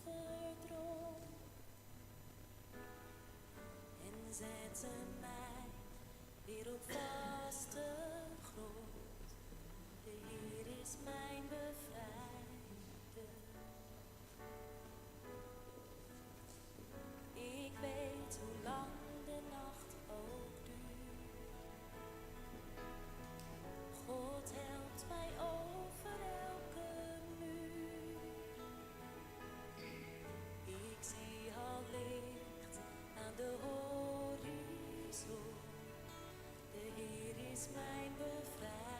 verdronk en zette mij weer op vaste grond. De Heer is mijn bevrijder. Ik weet hoe lang de nacht ook duurt. God helpt mij over elke muur. Ik zie al licht aan de horizon. De Heer is mijn bevrijder.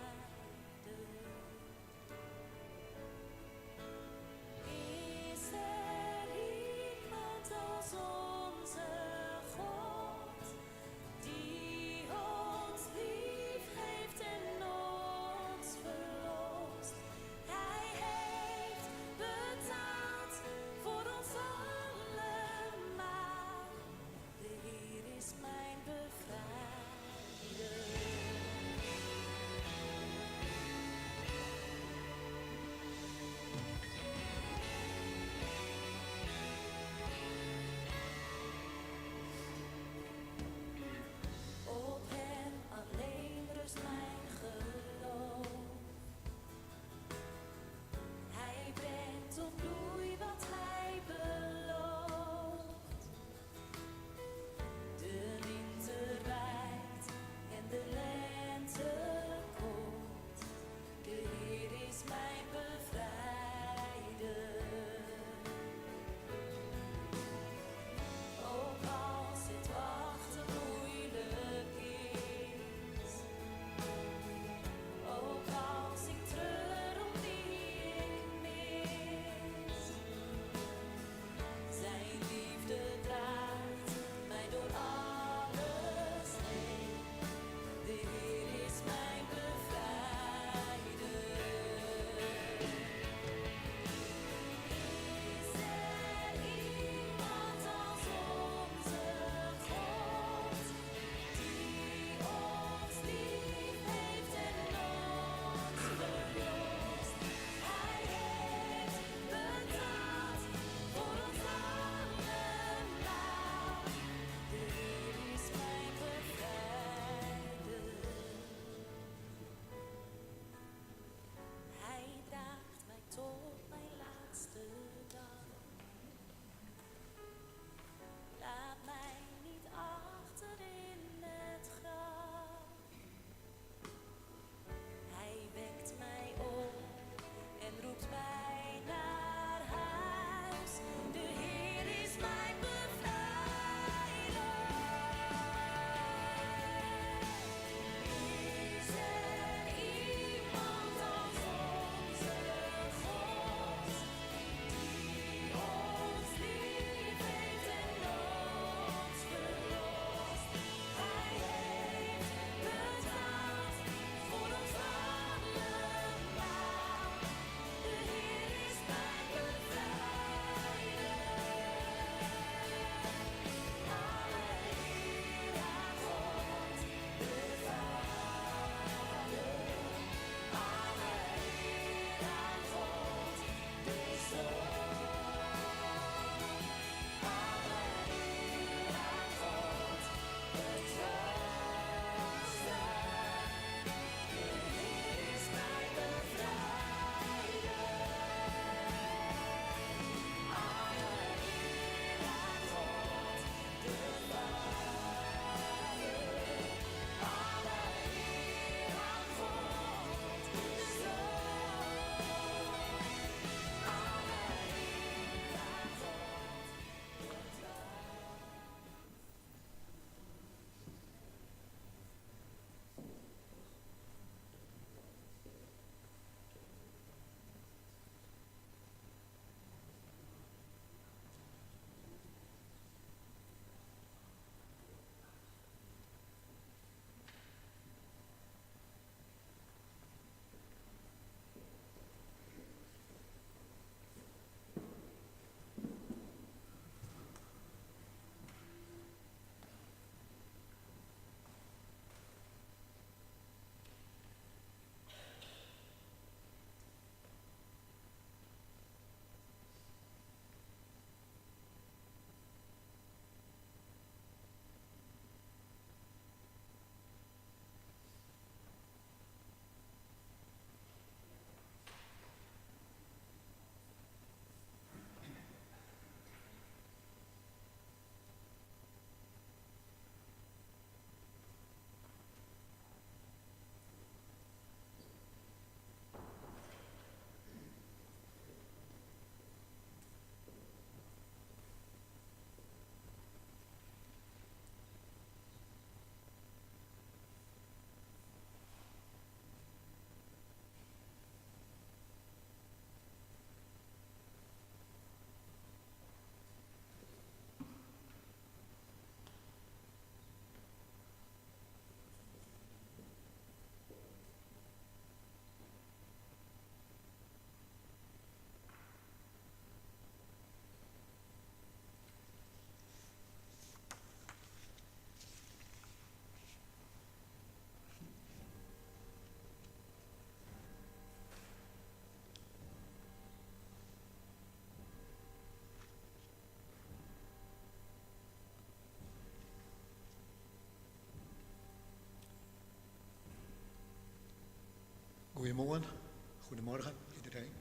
Goedemorgen iedereen.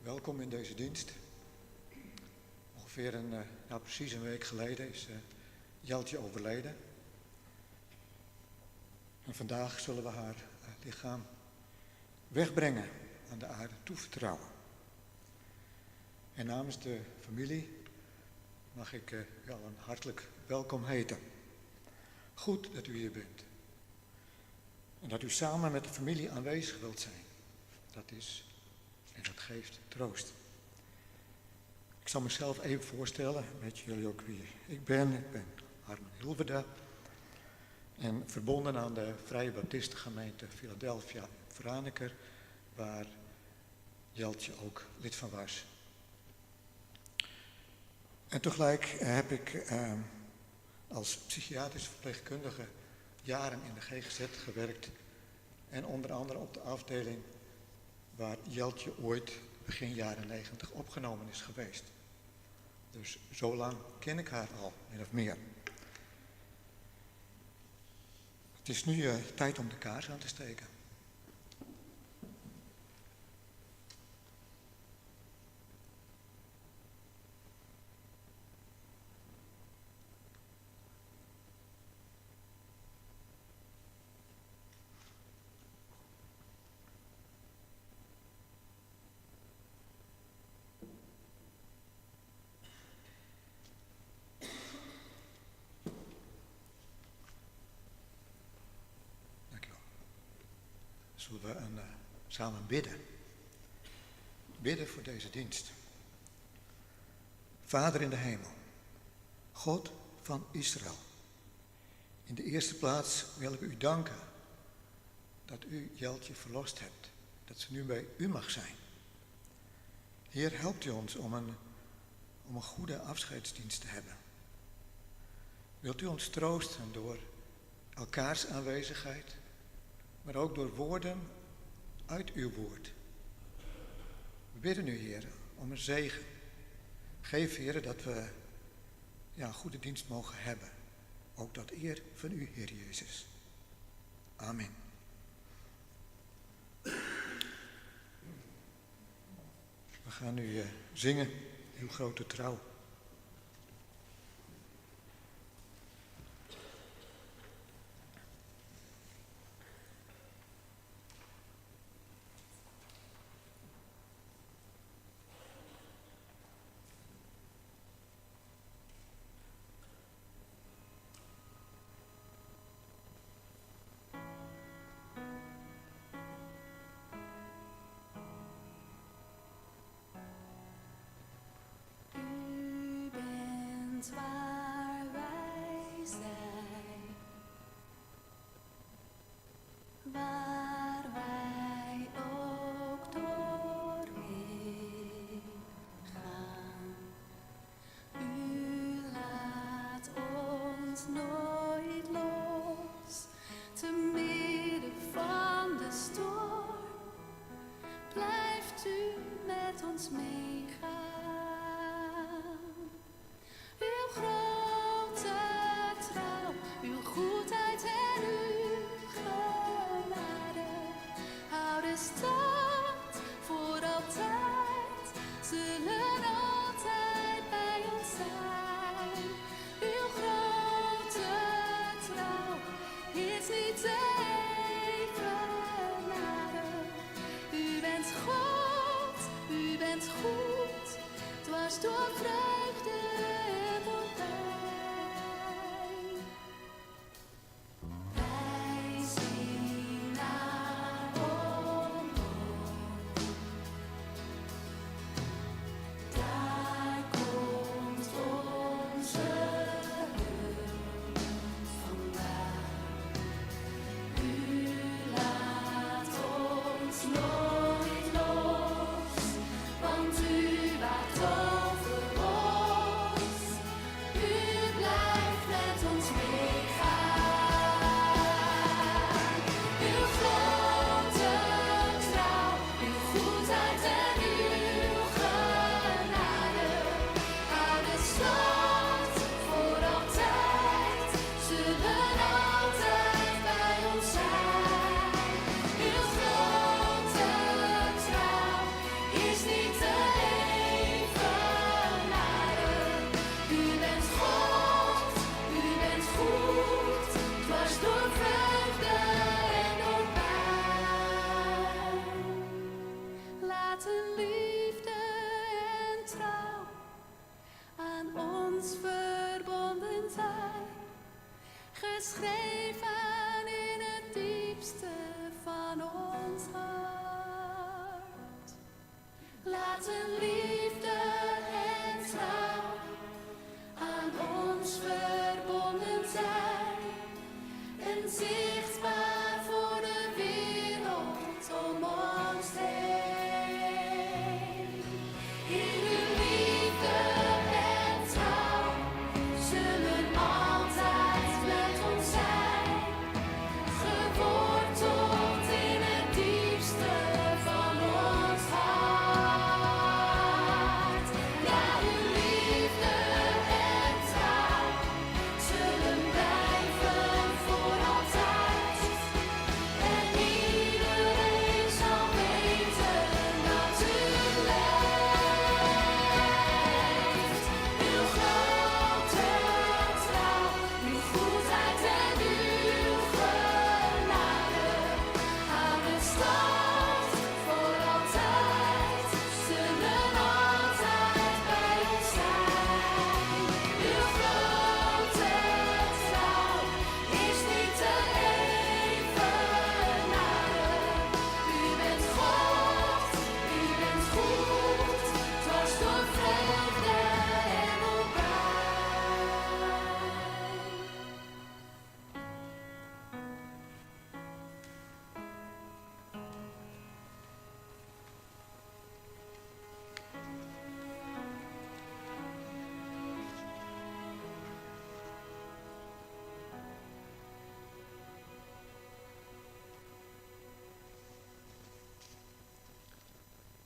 Welkom in deze dienst. Ongeveer precies een week geleden is Jeltje overleden. En vandaag zullen we haar lichaam wegbrengen, aan de aarde toevertrouwen. En namens de familie mag ik u allen hartelijk welkom heten. Goed dat u hier bent. En dat u samen met de familie aanwezig wilt zijn. Dat is en dat geeft troost. Ik zal mezelf even voorstellen, weten jullie ook wie ik ben. Ik ben Armin Hilverda en verbonden aan de Vrije Baptistengemeente Philadelphia Franeker, waar Jeltje ook lid van was. En tegelijk heb ik als psychiatrisch verpleegkundige jaren in de GGZ gewerkt en onder andere op de afdeling waar Jeltje ooit begin jaren 90 opgenomen is geweest. Dus zo lang ken ik haar al, min of meer. Het is nu tijd om de kaars aan te steken. Zullen we samen bidden. Bidden voor deze dienst. Vader in de hemel, God van Israël. In de eerste plaats willen we u danken dat u Jeltje verlost hebt. Dat ze nu bij u mag zijn. Heer, helpt u ons om een goede afscheidsdienst te hebben. Wilt u ons troosten door elkaars aanwezigheid, maar ook door woorden uit uw woord. We bidden u, Heer, om een zegen. Geef, Heer, dat we een goede dienst mogen hebben. Ook tot eer van u, Heer Jezus. Amen. We gaan nu zingen, uw grote trouw. Waar wij zijn, waar wij ook doorheen gaan. U laat ons nooit los, te midden van de storm, blijft u met ons meegaan. Uw grote trouw, uw goedheid en uw genade houden stand voor altijd, zullen altijd bij ons zijn. Uw grote trouw is niet te evenaren. U bent God, u bent goed, dwars door vreugde. Nooit los, want u waakt over ons. geschreven in het diepste van ons hart. Laten liefde en trouw aan ons verbonden zijn en zichtbaar voor de wereld om ons heen. In uw liefde en trouw zullen altijd met ons zijn, geworteld in het diepste van ons hart. Ja, uw liefde en trouw zullen blijven voor altijd. En iedereen zal weten dat u leeft. Uw grote trouw, uw goedheid en uw genade houden stand voor altijd, zullen altijd bij ons zijn. Uw grote trouw is niet te evenaren. U bent God, u bent goed, dwars door vreugde en opbouw.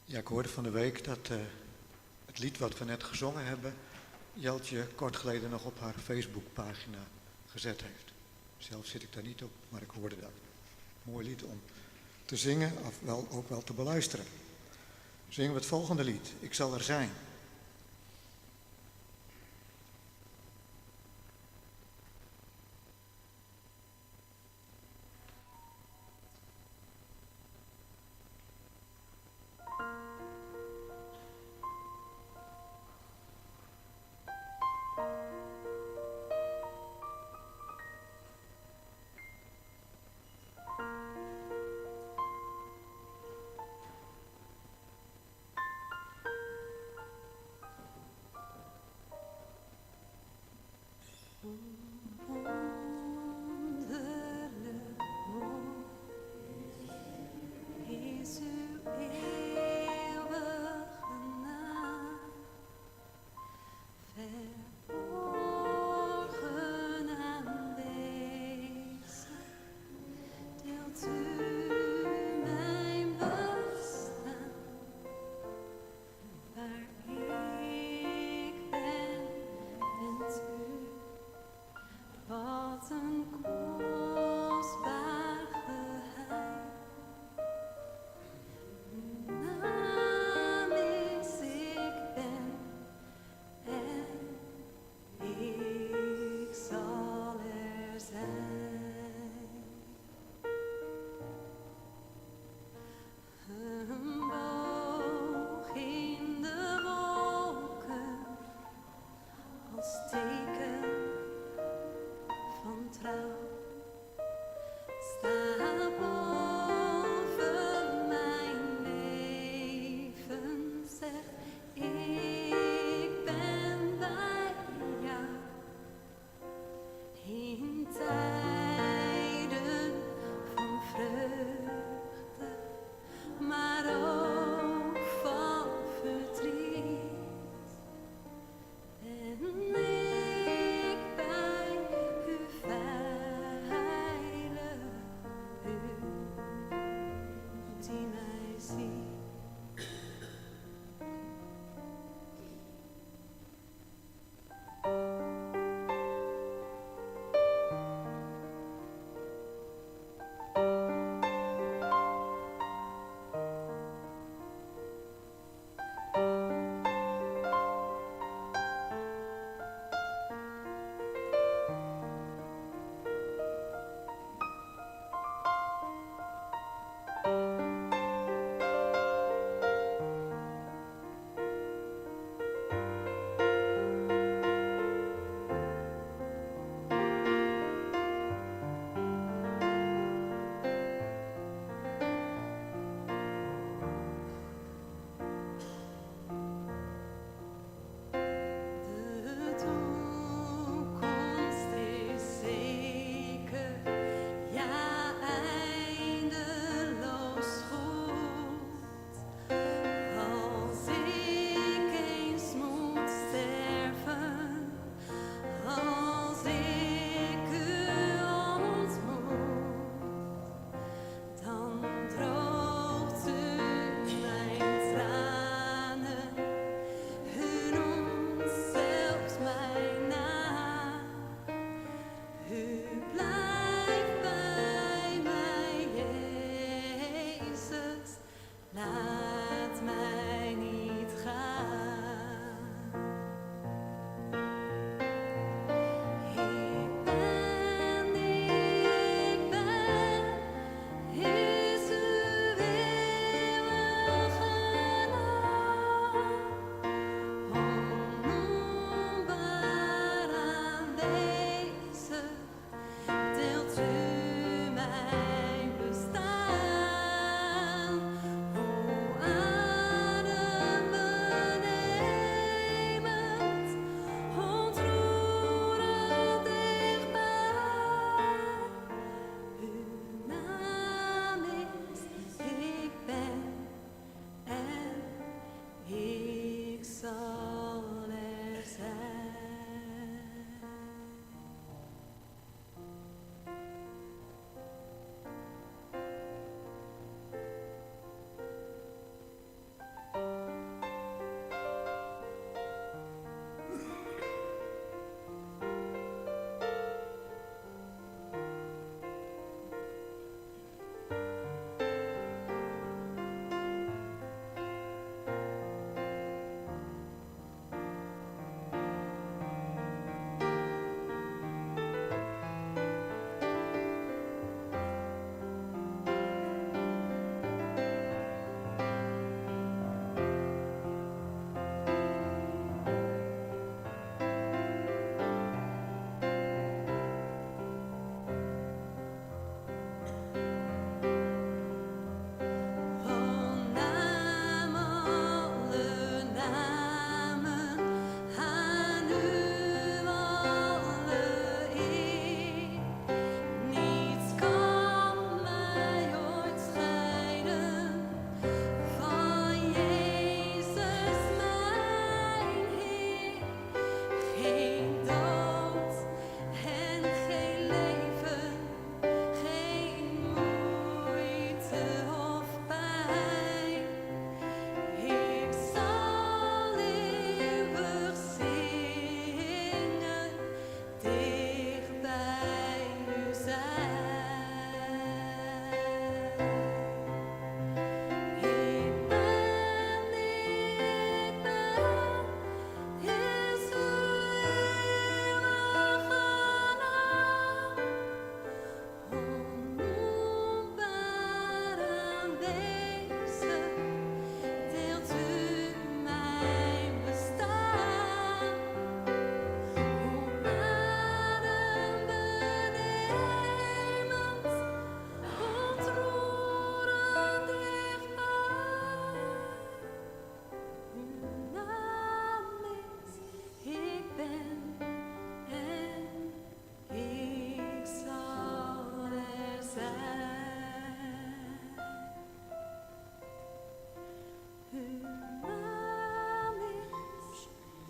Ja, ik hoorde van de week dat het lied wat we net gezongen hebben, Jeltje kort geleden nog op haar Facebookpagina gezet heeft. Zelf zit ik daar niet op, maar ik hoorde dat. Mooi lied om te zingen, of wel, ook wel te beluisteren. Zingen we het volgende lied, Ik zal er zijn. Wonderlijk mooi is uw eeuwige naam, verborgen aanwezig, deelt u mijn bestaan. Waar ik ben, bent u. Wat een kostbaar geheim. Uw naam is ik ben en ik zal er zijn. Een boog in de wolken.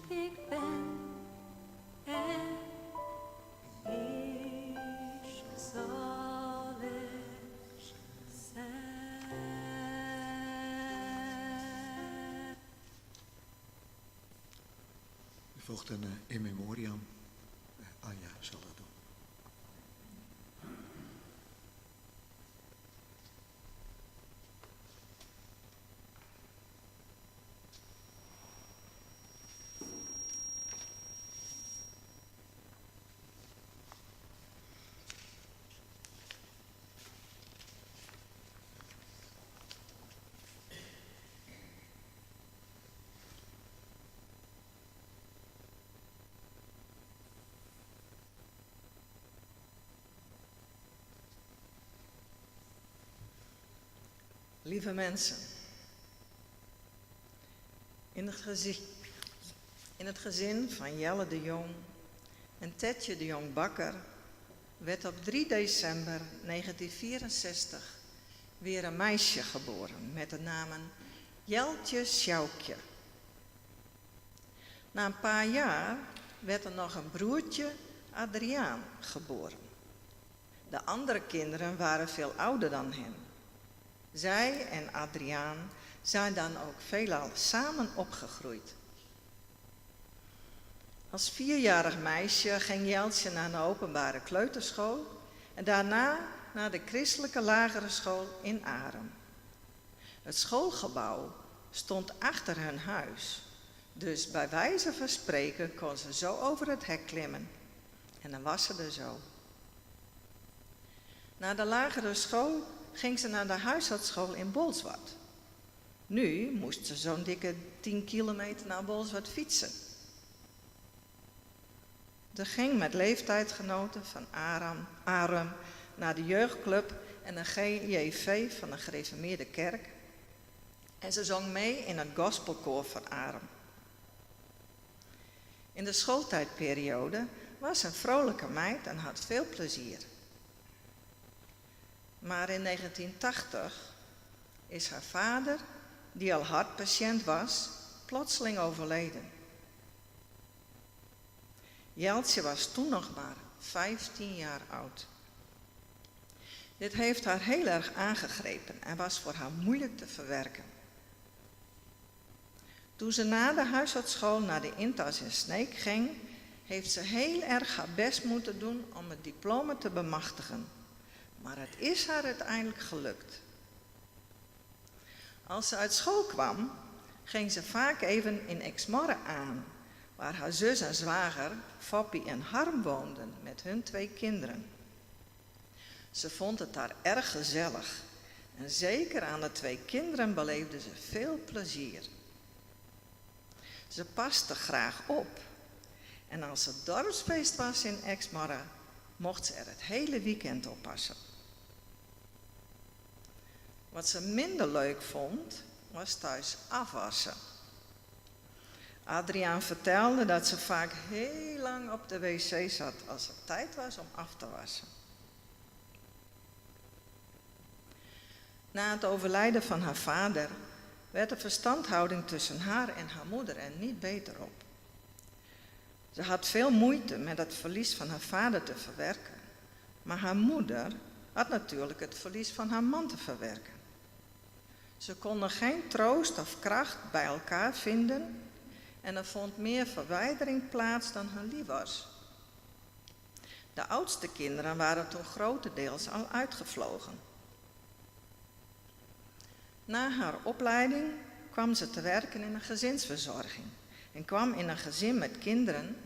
ik ben en ik zal het zijn. Er volgt een in memoriam. Anja zal dat doen. Lieve mensen, in het gezin van Jelle de Jong en Tetje de Jong Bakker werd op 3 december 1964 weer een meisje geboren met de namen Jeltje Sjoukje. Na een paar jaar werd er nog een broertje, Adriaan, geboren. De andere kinderen waren veel ouder dan hen. Zij en Adriaan zijn dan ook veelal samen opgegroeid. Als 4-jarig meisje ging Jeltje naar een openbare kleuterschool en daarna naar de christelijke lagere school in Arem. Het schoolgebouw stond achter hun huis, dus bij wijze van spreken kon ze zo over het hek klimmen en dan was ze er zo. Na de lagere school ging ze naar de huisartsschool in Bolsward. Nu moest ze zo'n dikke 10 kilometer naar Bolsward fietsen. Ze ging met leeftijdgenoten van Arem naar de jeugdclub en de GJV van de gereformeerde kerk. En ze zong mee in het gospelkoor van Arem. In de schooltijdperiode was ze een vrolijke meid en had veel plezier. Maar in 1980 is haar vader, die al hartpatiënt was, plotseling overleden. Jeltje was toen nog maar 15 jaar oud. Dit heeft haar heel erg aangegrepen en was voor haar moeilijk te verwerken. Toen ze na de huisartsschool naar de Intas in Sneek ging, heeft ze heel erg haar best moeten doen om het diploma te bemachtigen. Maar het is haar uiteindelijk gelukt. Als ze uit school kwam, ging ze vaak even in Exmorre aan, waar haar zus en zwager, Foppie en Harm, woonden met hun 2 kinderen. Ze vond het daar erg gezellig en zeker aan de 2 kinderen beleefde ze veel plezier. Ze paste graag op en als het dorpsfeest was in Exmorre, mocht ze er het hele weekend oppassen. Wat ze minder leuk vond, was thuis afwassen. Adriaan vertelde dat ze vaak heel lang op de wc zat als het tijd was om af te wassen. Na het overlijden van haar vader werd de verstandhouding tussen haar en haar moeder er niet beter op. Ze had veel moeite met het verlies van haar vader te verwerken, maar haar moeder had natuurlijk het verlies van haar man te verwerken. Ze konden geen troost of kracht bij elkaar vinden en er vond meer verwijdering plaats dan hun lief was. De oudste kinderen waren toen grotendeels al uitgevlogen. Na haar opleiding kwam ze te werken in een gezinsverzorging en kwam in een gezin met kinderen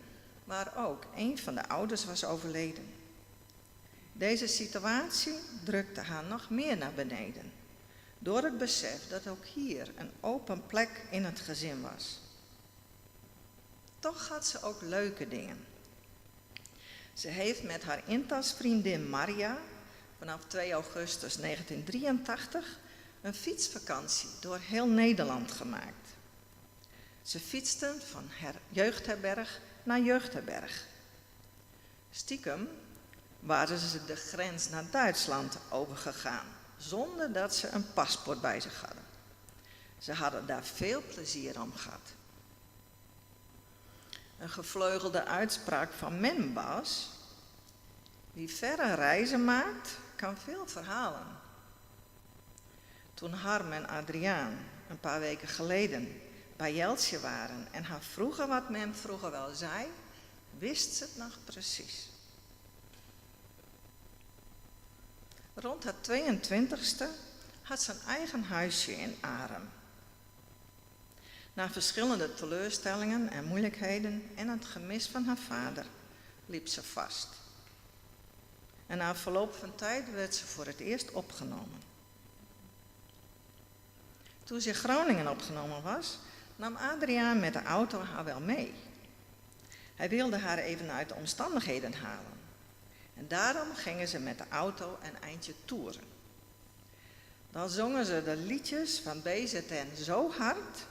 waar ook een van de ouders was overleden. Deze situatie drukte haar nog meer naar beneden, door het besef dat ook hier een open plek in het gezin was. Toch had ze ook leuke dingen. Ze heeft met haar intasvriendin Maria vanaf 2 augustus 1983 een fietsvakantie door heel Nederland gemaakt. Ze fietsten van jeugdherberg naar jeugdherberg. Stiekem waren ze de grens naar Duitsland overgegaan, zonder dat ze een paspoort bij zich hadden. Ze hadden daar veel plezier om gehad. Een gevleugelde uitspraak van Membas: wie verre reizen maakt, kan veel verhalen. Toen Harm en Adriaan een paar weken geleden bij Jeltje waren en haar vroegen wat Mem vroeger wel zei, wist ze het nog precies. Rond haar 22e had ze een eigen huisje in Arem. Na verschillende teleurstellingen en moeilijkheden en het gemis van haar vader liep ze vast. En na verloop van tijd werd ze voor het eerst opgenomen. Toen ze in Groningen opgenomen was, nam Adriaan met de auto haar wel mee. Hij wilde haar even uit de omstandigheden halen. En daarom gingen ze met de auto een eindje toeren. Dan zongen ze de liedjes van BZN zo hard,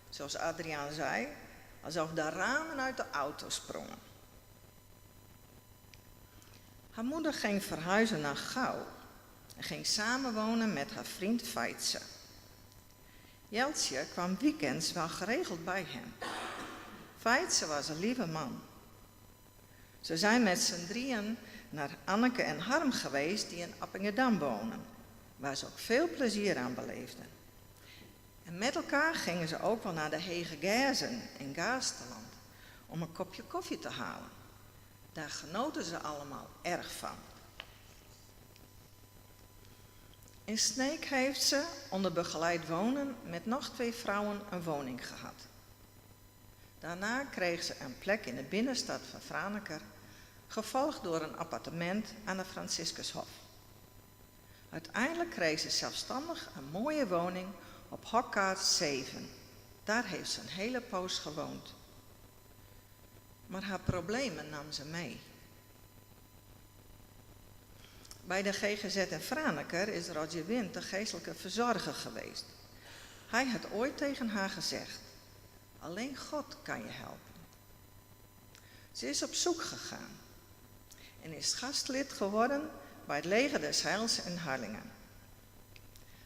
zoals Adriaan zei, alsof de ramen uit de auto sprongen. Haar moeder ging verhuizen naar Gouw en ging samenwonen met haar vriend Feitse. Jeltje kwam weekends wel geregeld bij hem. Feitse was een lieve man. Ze zijn met z'n drieën naar Anneke en Harm geweest die in Appingedam wonen, waar ze ook veel plezier aan beleefden. En met elkaar gingen ze ook wel naar de Hege Gerzen in Gaasterland om een kopje koffie te halen. Daar genoten ze allemaal erg van. In Sneek heeft ze onder begeleid wonen met nog 2 vrouwen een woning gehad. Daarna kreeg ze een plek in de binnenstad van Franeker, gevolgd door een appartement aan de Franciscushof. Uiteindelijk kreeg ze zelfstandig een mooie woning op Hokkaart 7. Daar heeft ze een hele poos gewoond. Maar haar problemen nam ze mee. Bij de GGZ in Franeker is Roger Wind de geestelijke verzorger geweest. Hij had ooit tegen haar gezegd: alleen God kan je helpen. Ze is op zoek gegaan en is gastlid geworden bij het Leger des Heils in Harlingen.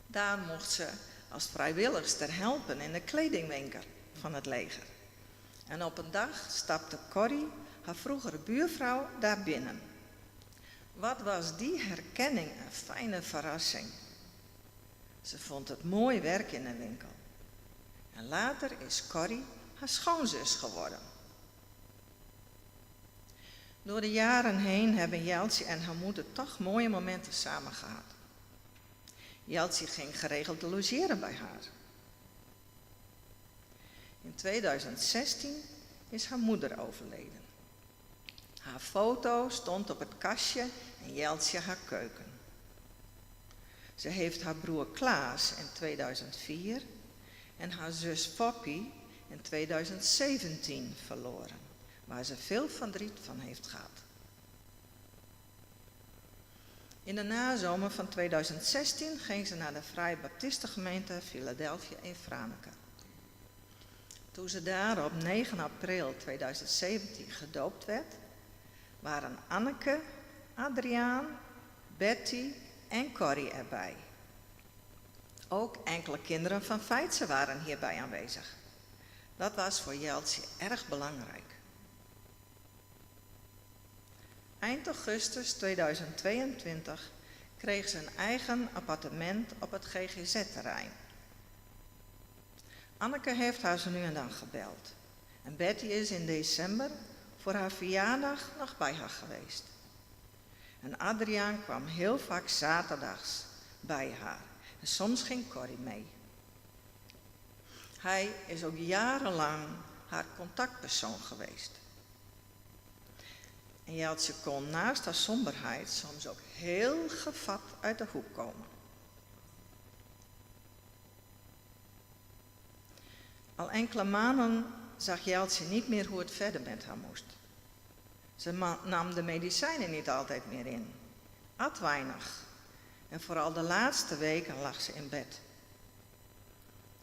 Daar mocht ze als vrijwilligster helpen in de kledingwinkel van het leger. En op een dag stapte Corrie, haar vroegere buurvrouw, daar binnen. Wat was die herkenning een fijne verrassing. Ze vond het mooi werk in de winkel. En later is Corrie haar schoonzus geworden. Door de jaren heen hebben Jeltje en haar moeder toch mooie momenten samen gehad. Jeltje ging geregeld logeren bij haar. In 2016 is haar moeder overleden. Haar foto stond op het kastje in Jeltje haar keuken. Ze heeft haar broer Klaas in 2004 en haar zus Poppy in 2017 verloren, waar ze veel verdriet van heeft gehad. In de nazomer van 2016 ging ze naar de Vrije Baptistengemeente Philadelphia in Franeker. Toen ze daar op 9 april 2017 gedoopt werd, waren Anneke, Adriaan, Betty en Corrie erbij. Ook enkele kinderen van Feitse waren hierbij aanwezig. Dat was voor Jeltje erg belangrijk. Eind augustus 2022 kreeg ze een eigen appartement op het GGZ-terrein. Anneke heeft haar zo nu en dan gebeld. En Betty is in december voor haar verjaardag nog bij haar geweest. En Adriaan kwam heel vaak zaterdags bij haar. En soms ging Corrie mee. Hij is ook jarenlang haar contactpersoon geweest. En Jeltje kon naast haar somberheid soms ook heel gevat uit de hoek komen. Al enkele maanden zag Jeltje niet meer hoe het verder met haar moest. Ze nam de medicijnen niet altijd meer in, at weinig en vooral de laatste weken lag ze in bed.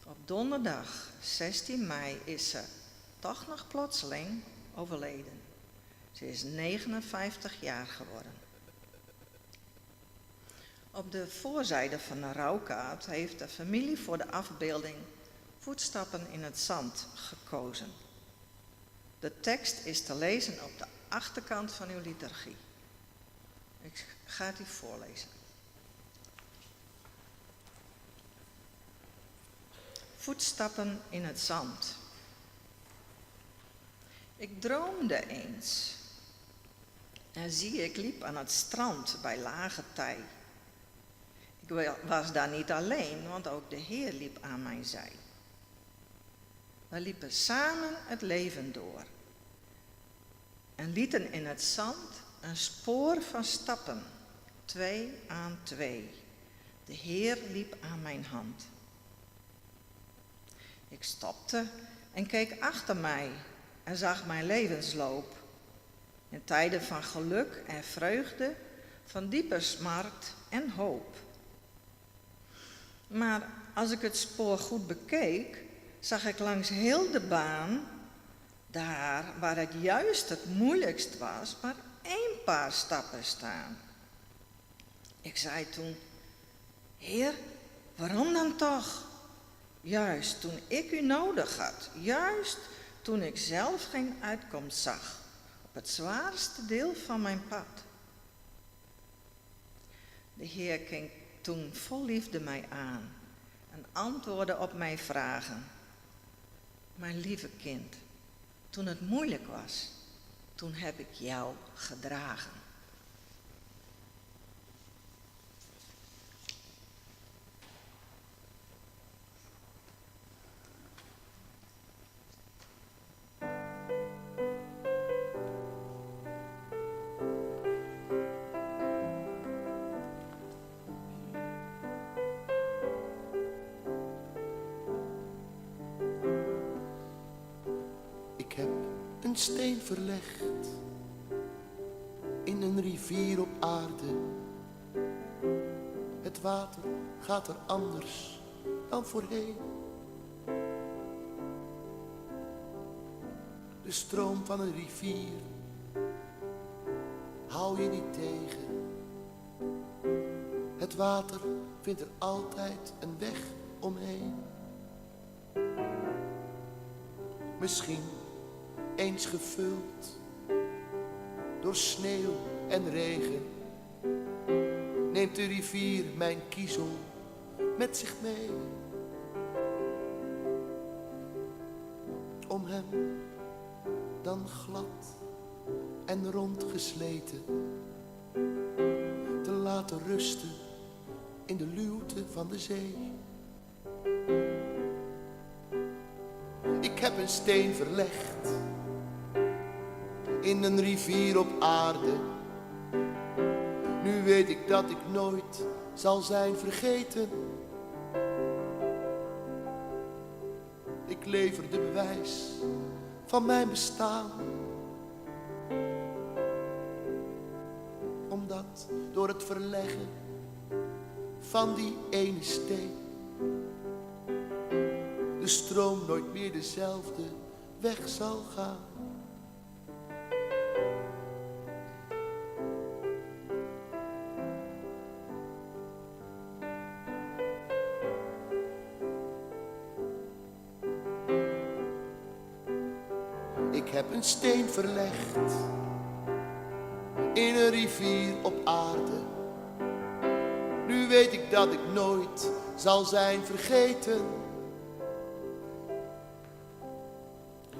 Op donderdag 16 mei is ze toch nog plotseling overleden. Ze is 59 jaar geworden. Op de voorzijde van de rouwkaart heeft de familie voor de afbeelding Voetstappen in het zand gekozen. De tekst is te lezen op de achterkant van uw liturgie. Ik ga het u voorlezen. Voetstappen in het zand. Ik droomde eens. En zie, ik liep aan het strand bij lage tij. Ik was daar niet alleen, want ook de Heer liep aan mijn zij. We liepen samen het leven door. En lieten in het zand een spoor van stappen, 2 aan 2. De Heer liep aan mijn hand. Ik stopte en keek achter mij en zag mijn levensloop. In tijden van geluk en vreugde, van diepe smart en hoop. Maar als ik het spoor goed bekeek, zag ik langs heel de baan, daar waar het juist het moeilijkst was, maar 1 paar stappen staan. Ik zei toen, Heer, waarom dan toch? Juist toen ik u nodig had, juist toen ik zelf geen uitkomst zag, op het zwaarste deel van mijn pad. De Heer keek toen vol liefde mij aan en antwoordde op mijn vragen. Mijn lieve kind, toen het moeilijk was, toen heb ik jou gedragen. Ik heb een steen verlegd in een rivier op aarde. Het water gaat er anders dan voorheen. De stroom van een rivier hou je niet tegen. Het water vindt er altijd een weg omheen. Misschien eens gevuld door sneeuw en regen, neemt de rivier mijn kiezel met zich mee. Om hem dan glad en rond gesleten te laten rusten in de luwte van de zee. Ik heb een steen verlegd in een rivier op aarde. Nu weet ik dat ik nooit zal zijn vergeten. Ik lever de bewijs van mijn bestaan. Omdat door het verleggen van die ene steen de stroom nooit meer dezelfde weg zal gaan. Ik heb een steen verlegd in een rivier op aarde. Nu weet ik dat ik nooit zal zijn vergeten.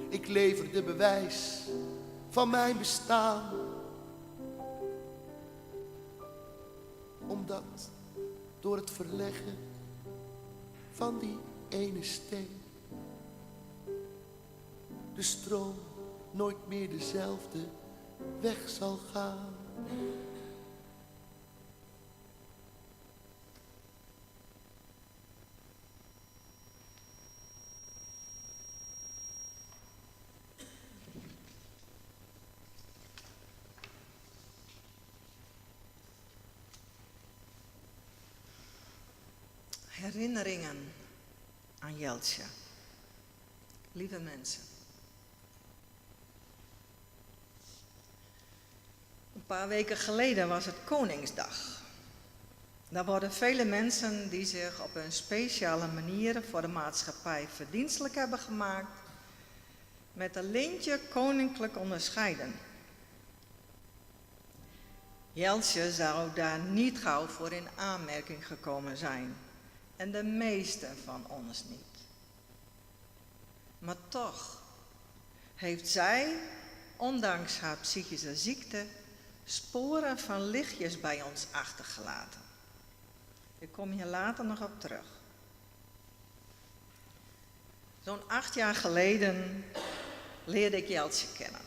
Ik lever de bewijs van mijn bestaan. Omdat door het verleggen van die ene steen de stroom nooit meer dezelfde weg zal gaan. Herinneringen aan Jeltje. Lieve mensen. Een paar weken geleden was het Koningsdag. Daar worden vele mensen die zich op een speciale manier voor de maatschappij verdienstelijk hebben gemaakt, met een lintje koninklijk onderscheiden. Jelsje zou daar niet gauw voor in aanmerking gekomen zijn en de meeste van ons niet. Maar toch heeft zij, ondanks haar psychische ziekte, sporen van lichtjes bij ons achtergelaten. Ik kom hier later nog op terug. Zo'n 8 jaar geleden leerde ik Jelsje kennen.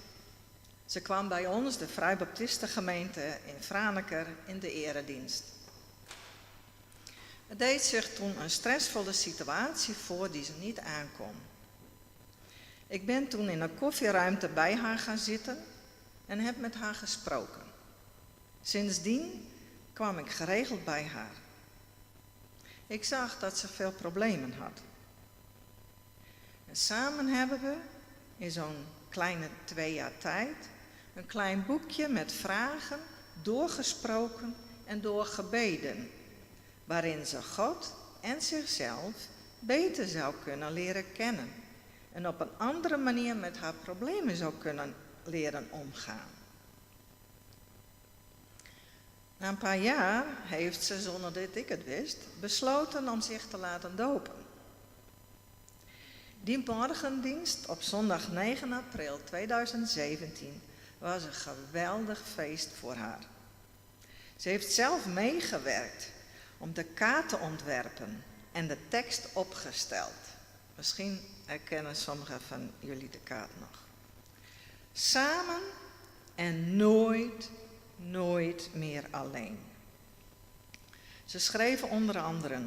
Ze kwam bij ons, de Vrijbaptistengemeente in Franeker, in de eredienst. Er deed zich toen een stressvolle situatie voor die ze niet aankon. Ik ben toen in een koffieruimte bij haar gaan zitten en heb met haar gesproken. Sindsdien kwam ik geregeld bij haar. Ik zag dat ze veel problemen had. En samen hebben we in zo'n kleine 2 jaar tijd een klein boekje met vragen doorgesproken en doorgebeden, waarin ze God en zichzelf beter zou kunnen leren kennen en op een andere manier met haar problemen zou kunnen leren omgaan. Na een paar jaar heeft ze, zonder dat ik het wist, besloten om zich te laten dopen. Die morgendienst op zondag 9 april 2017 was een geweldig feest voor haar. Ze heeft zelf meegewerkt om de kaart te ontwerpen en de tekst opgesteld. Misschien herkennen sommigen van jullie de kaart nog. Samen en nooit meer alleen. Ze schreven onder andere: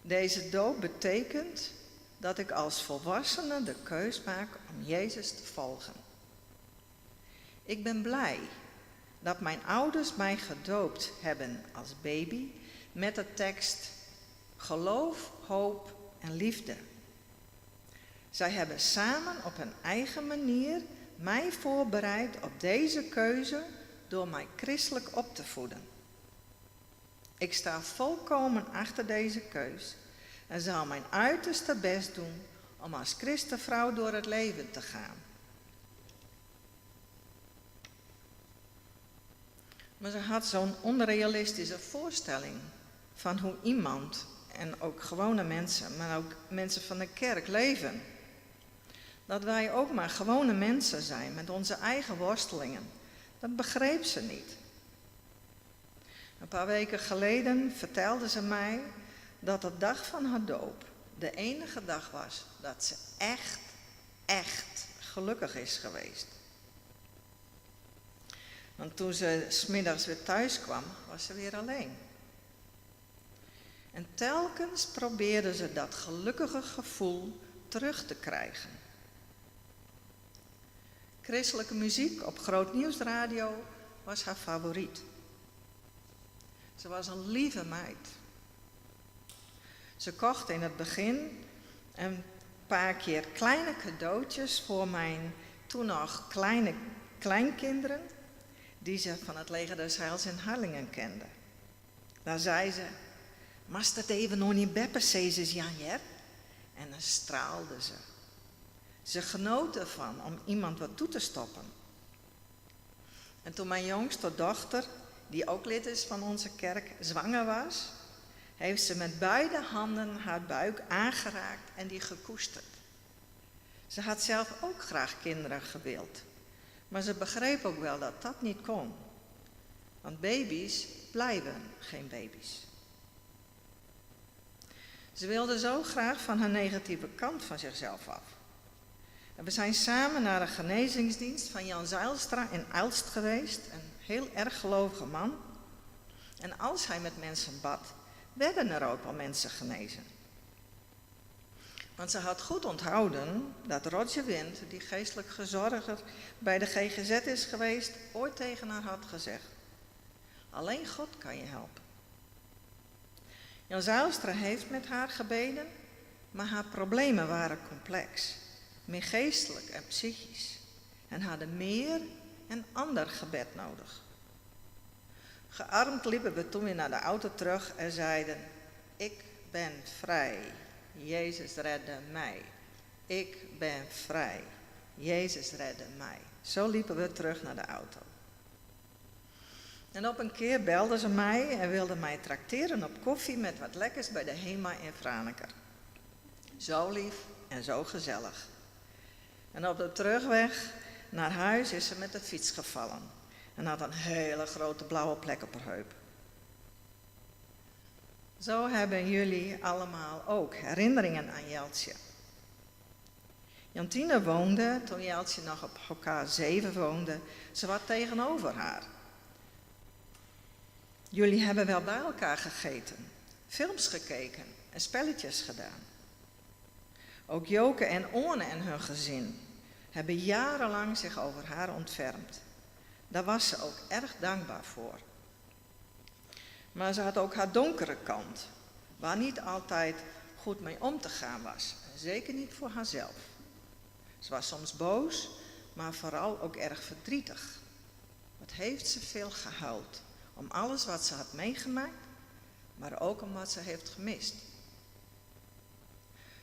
deze doop betekent dat ik als volwassene de keus maak om Jezus te volgen. Ik ben blij dat mijn ouders mij gedoopt hebben als baby met de tekst geloof, hoop en liefde. Zij hebben samen op hun eigen manier mij voorbereid op deze keuze door mij christelijk op te voeden. Ik sta volkomen achter deze keus en zal mijn uiterste best doen om als christenvrouw door het leven te gaan. Maar ze had zo'n onrealistische voorstelling van hoe iemand, en ook gewone mensen, maar ook mensen van de kerk leven. Dat wij ook maar gewone mensen zijn met onze eigen worstelingen. Dat begreep ze niet. Een paar weken geleden vertelde ze mij dat de dag van haar doop de enige dag was dat ze echt gelukkig is geweest. Want toen ze 's middags weer thuis kwam, was ze weer alleen. En telkens probeerde ze dat gelukkige gevoel terug te krijgen. Christelijke muziek op Groot Nieuwsradio was haar favoriet. Ze was een lieve meid. Ze kocht in het begin een paar keer kleine cadeautjes voor mijn toen nog kleine kleinkinderen, die ze van het Leger des Heils in Harlingen kende. Daar zei ze: "Mast het even nog niet beppen, Cezes Janjer?" En dan straalde ze. Ze genoot ervan om iemand wat toe te stoppen. En toen mijn jongste dochter, die ook lid is van onze kerk, zwanger was, heeft ze met beide handen haar buik aangeraakt en die gekoesterd. Ze had zelf ook graag kinderen gewild, maar ze begreep ook wel dat dat niet kon. Want baby's blijven geen baby's. Ze wilde zo graag van haar negatieve kant van zichzelf af. En we zijn samen naar een genezingsdienst van Jan Zijlstra in Aalst geweest, een heel erg gelovige man. En als hij met mensen bad, werden er ook wel mensen genezen. Want ze had goed onthouden dat Roger Wind, die geestelijk verzorger bij de GGZ is geweest, ooit tegen haar had gezegd: alleen God kan je helpen. Jan Zijlstra heeft met haar gebeden, maar haar problemen waren complex, meer geestelijk en psychisch, en hadden meer en ander gebed nodig. Gearmd liepen we toen weer naar de auto terug en zeiden: ik ben vrij, Jezus redde mij. Ik ben vrij. Jezus redde mij. Zo liepen we terug naar de auto. En op een keer belde ze mij en wilde mij trakteren op koffie met wat lekkers bij de HEMA in Franeker. Zo lief en zo gezellig. En op de terugweg naar huis is ze met de fiets gevallen en had een hele grote blauwe plek op haar heup. Zo hebben jullie allemaal ook herinneringen aan Jeltje. Jantine woonde, toen Jeltje nog op elkaar 7 woonde, zowat tegenover haar. Jullie hebben wel bij elkaar gegeten, films gekeken en spelletjes gedaan. Ook Joke en Orne en hun gezin hebben jarenlang zich over haar ontfermd. Daar was ze ook erg dankbaar voor. Maar ze had ook haar donkere kant, waar niet altijd goed mee om te gaan was. En zeker niet voor haarzelf. Ze was soms boos, maar vooral ook erg verdrietig. Wat heeft ze veel gehuild om alles wat ze had meegemaakt, maar ook om wat ze heeft gemist.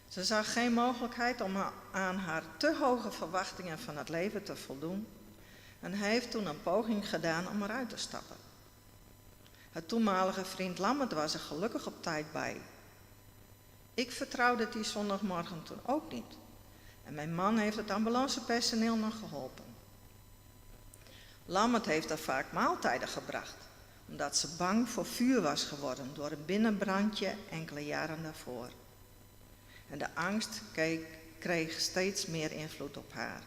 Ze zag geen mogelijkheid om aan haar te hoge verwachtingen van het leven te voldoen en heeft toen een poging gedaan om eruit te stappen. Het toenmalige vriend Lammert was er gelukkig op tijd bij. Ik vertrouwde die zondagmorgen toen ook niet. En mijn man heeft het ambulancepersoneel nog geholpen. Lammert heeft er vaak maaltijden gebracht, omdat ze bang voor vuur was geworden door een binnenbrandje enkele jaren daarvoor. En de angst kreeg steeds meer invloed op haar.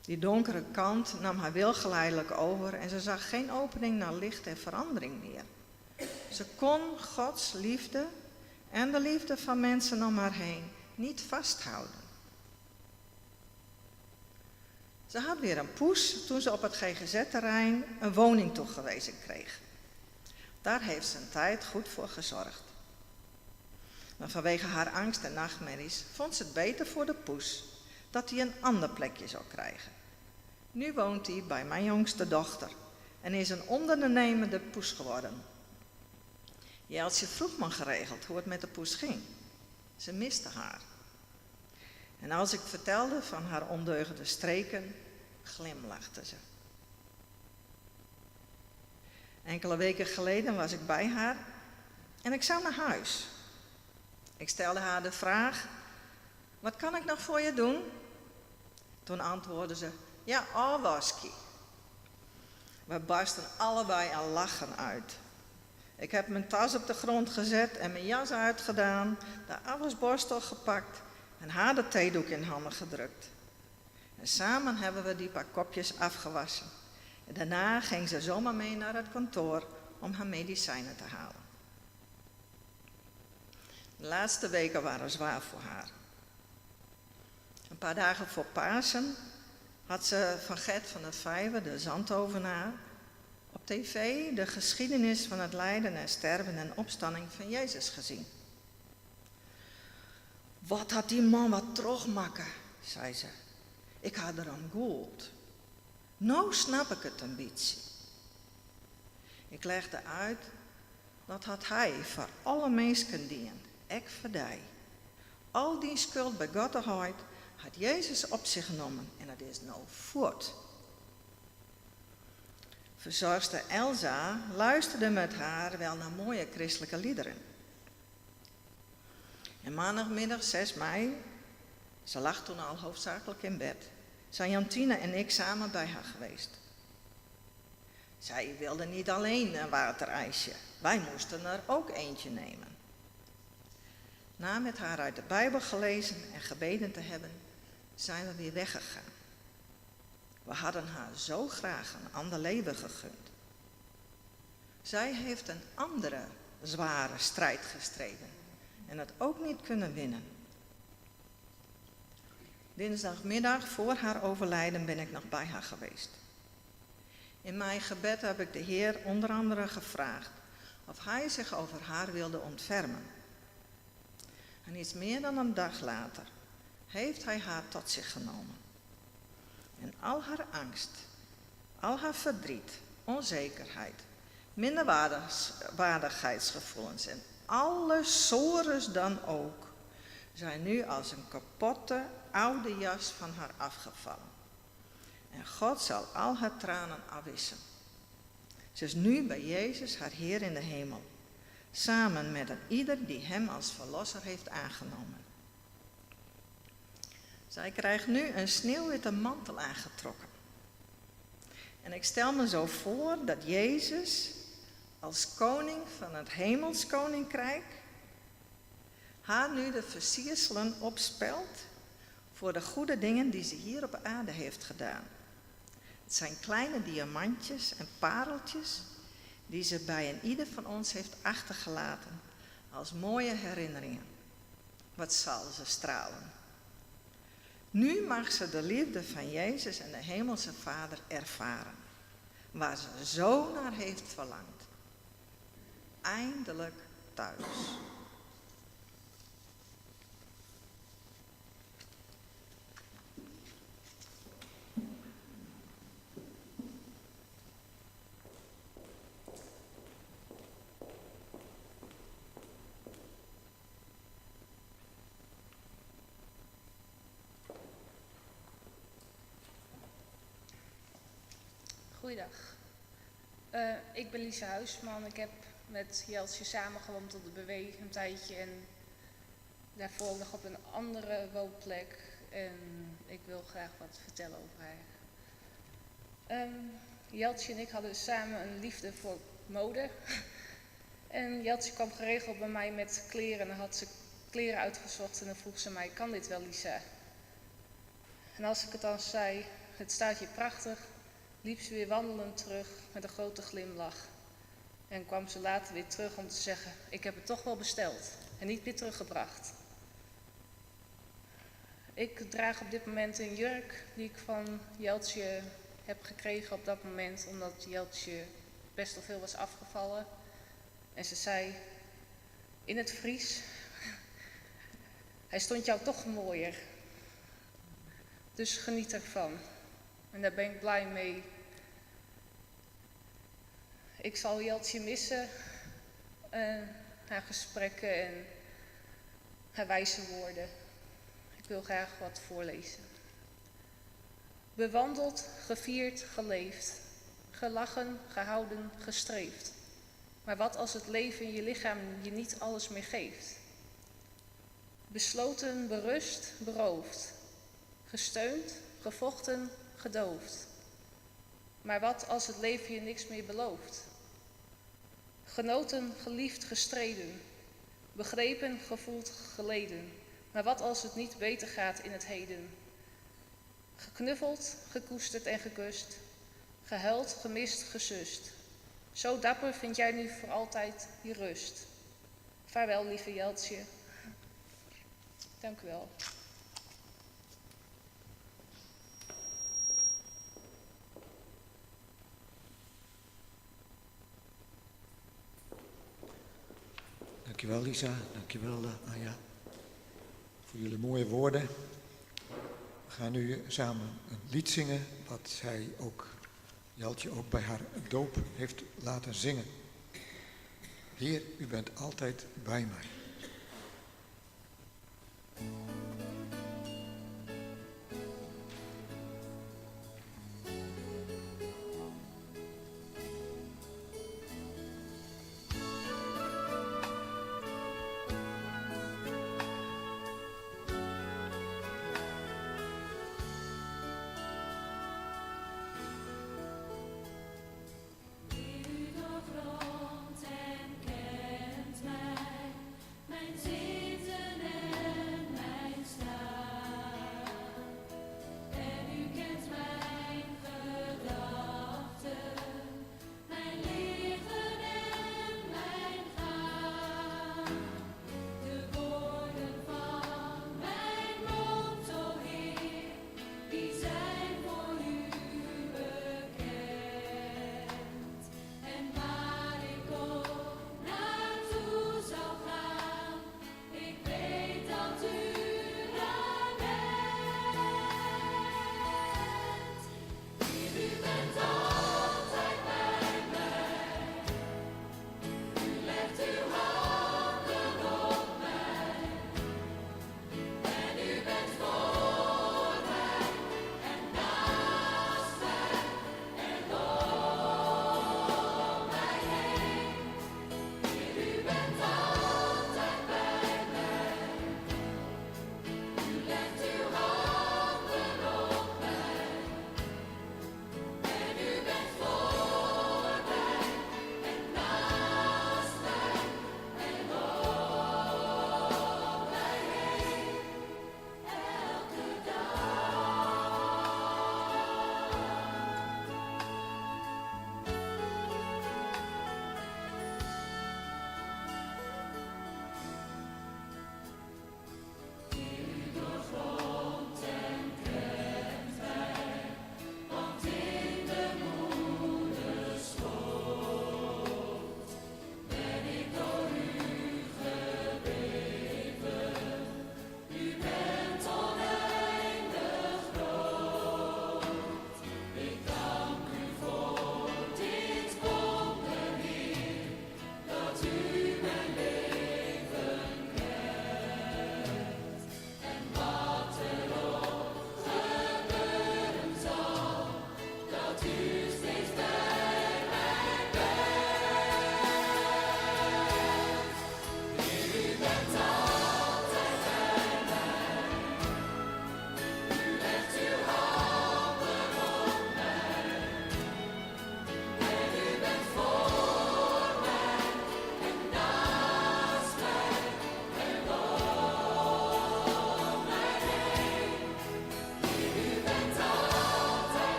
Die donkere kant nam haar wil geleidelijk over en ze zag geen opening naar licht en verandering meer. Ze kon Gods liefde en de liefde van mensen om haar heen niet vasthouden. Ze had weer een poes toen ze op het GGZ-terrein een woning toegewezen kreeg. Daar heeft ze een tijd goed voor gezorgd. Maar vanwege haar angst en nachtmerries vond ze het beter voor de poes dat hij een ander plekje zou krijgen. Nu woont hij bij mijn jongste dochter en is een ondernemende poes geworden. Jeltje vroeg me geregeld hoe het met de poes ging. Ze miste haar. En als ik vertelde van haar ondeugende streken, glimlachte ze. Enkele weken geleden was ik bij haar en ik zou naar huis. Ik stelde haar de vraag, wat kan ik nog voor je doen? Toen antwoordde ze, ja, alwaski. We barsten allebei aan lachen uit. Ik heb mijn tas op de grond gezet en mijn jas uitgedaan, de afwasborstel gepakt en haar de theedoek in handen gedrukt. En samen hebben we die paar kopjes afgewassen. En daarna ging ze zomaar mee naar het kantoor om haar medicijnen te halen. De laatste weken waren zwaar voor haar. Een paar dagen voor Pasen had ze van Gert van der Vijver, de zandtovenaar, op tv de geschiedenis van het lijden en sterven en opstanding van Jezus gezien. Wat had die man wat terugmaken, zei ze. Ik had er aan gehoord. Nou snap ik het een beetje. Ik legde uit dat had hij voor alle mensen dient, ik voor die. Al die schuld bij God had Jezus op zich genomen en het is nou voort. Verzorgster Elsa luisterde met haar wel naar mooie christelijke liederen. En maandagmiddag 6 mei, ze lag toen al hoofdzakelijk in bed, zijn Jantine en ik samen bij haar geweest. Zij wilde niet alleen een waterijsje, wij moesten er ook eentje nemen. Na met haar uit de Bijbel gelezen en gebeden te hebben, zijn we weer weggegaan. We hadden haar zo graag een ander leven gegund. Zij heeft een andere zware strijd gestreden en het ook niet kunnen winnen. Dinsdagmiddag voor haar overlijden ben ik nog bij haar geweest. In mijn gebed heb ik de Heer onder andere gevraagd of hij zich over haar wilde ontfermen. En iets meer dan een dag later heeft hij haar tot zich genomen. En al haar angst, al haar verdriet, onzekerheid, minderwaardigheidsgevoelens en alle sores dan ook, zijn nu als een kapotte, oude jas van haar afgevallen. En God zal al haar tranen afwissen. Ze is nu bij Jezus, haar Heer in de hemel, samen met een ieder die hem als verlosser heeft aangenomen. Zij krijgt nu een sneeuwwitte mantel aangetrokken. En ik stel me zo voor dat Jezus als koning van het hemels koninkrijk haar nu de versierselen opspelt voor de goede dingen die ze hier op aarde heeft gedaan. Het zijn kleine diamantjes en pareltjes die ze bij een ieder van ons heeft achtergelaten als mooie herinneringen. Wat zal ze stralen. Nu mag ze de liefde van Jezus en de Hemelse Vader ervaren, waar ze zo naar heeft verlangd. Eindelijk thuis. Goeiedag. Ik ben Lisa Huisman. Ik heb met Jeltje samengewoond op de Bewe een tijdje en daarvoor nog op een andere woonplek. En ik wil graag wat vertellen over haar. Jeltje en ik hadden samen een liefde voor mode. En Jeltje kwam geregeld bij mij met kleren en dan had ze kleren uitgezocht en dan vroeg ze mij, kan dit wel Lisa? En als ik het dan zei, het staat je prachtig, liep ze weer wandelend terug met een grote glimlach. En kwam ze later weer terug om te zeggen, ik heb het toch wel besteld en niet weer teruggebracht. Ik draag op dit moment een jurk die ik van Jeltje heb gekregen op dat moment, omdat Jeltje best wel veel was afgevallen. En ze zei, in het Fries, hij stond jou toch mooier. Dus geniet ervan. En daar ben ik blij mee. Ik zal Jeltje missen, haar gesprekken en haar wijze woorden. Ik wil graag wat voorlezen. Bewandeld, gevierd, geleefd, gelachen, gehouden, gestreefd. Maar wat als het leven in je lichaam je niet alles meer geeft? Besloten, berust, beroofd, gesteund, gevochten, gedoofd. Maar wat als het leven je niks meer belooft? Genoten, geliefd, gestreden, begrepen, gevoeld, geleden. Maar wat als het niet beter gaat in het heden? Geknuffeld, gekoesterd en gekust, gehuild, gemist, gesust. Zo dapper vind jij nu voor altijd je rust. Vaarwel, lieve Jeltje. Dank u wel. Dankjewel Lisa, dankjewel Anja voor jullie mooie woorden. We gaan nu samen een lied zingen wat zij ook, Jeltje ook bij haar doop heeft laten zingen. Heer, u bent altijd bij mij. U nog rond en kent mij,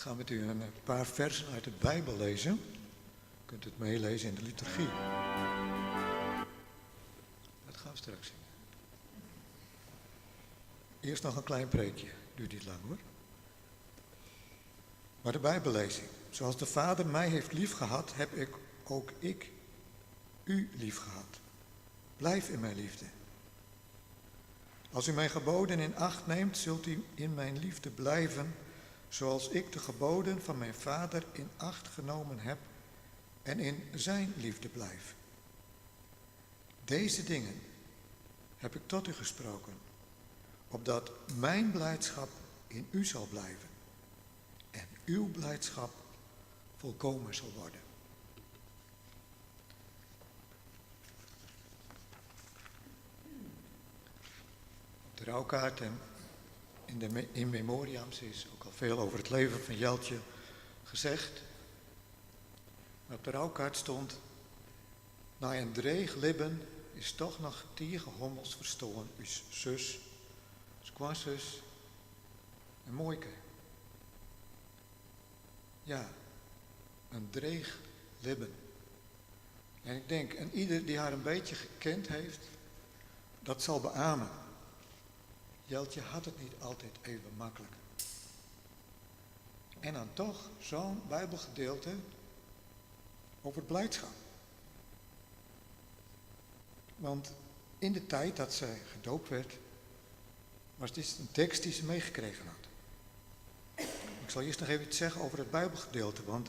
Ik ga met u een paar versen uit de Bijbel lezen. U kunt het meelezen in de liturgie. Dat gaan we straks zien. Eerst nog een klein preekje. Duurt niet lang hoor. Maar de Bijbellezing. Zoals de Vader mij heeft liefgehad, heb ook ik u liefgehad. Blijf in mijn liefde. Als u mijn geboden in acht neemt, zult u in mijn liefde blijven, zoals ik de geboden van mijn Vader in acht genomen heb en in zijn liefde blijf. Deze dingen heb ik tot u gesproken, opdat mijn blijdschap in u zal blijven en uw blijdschap volkomen zal worden. De rouwkaart en in memoriams is ook al veel over het leven van Jeltje gezegd. Maar op de rouwkaart stond: na een dreig libben is toch nog tegen hommels verstolen us zus, squassus en mooike. Ja, een dreig libben. En ik denk, en ieder die haar een beetje gekend heeft, dat zal beamen. Jeltje had het niet altijd even makkelijk. En dan toch zo'n Bijbelgedeelte over blijdschap. Want in de tijd dat zij gedoopt werd, was dit een tekst die ze meegekregen had. Ik zal eerst nog even iets zeggen over het Bijbelgedeelte, want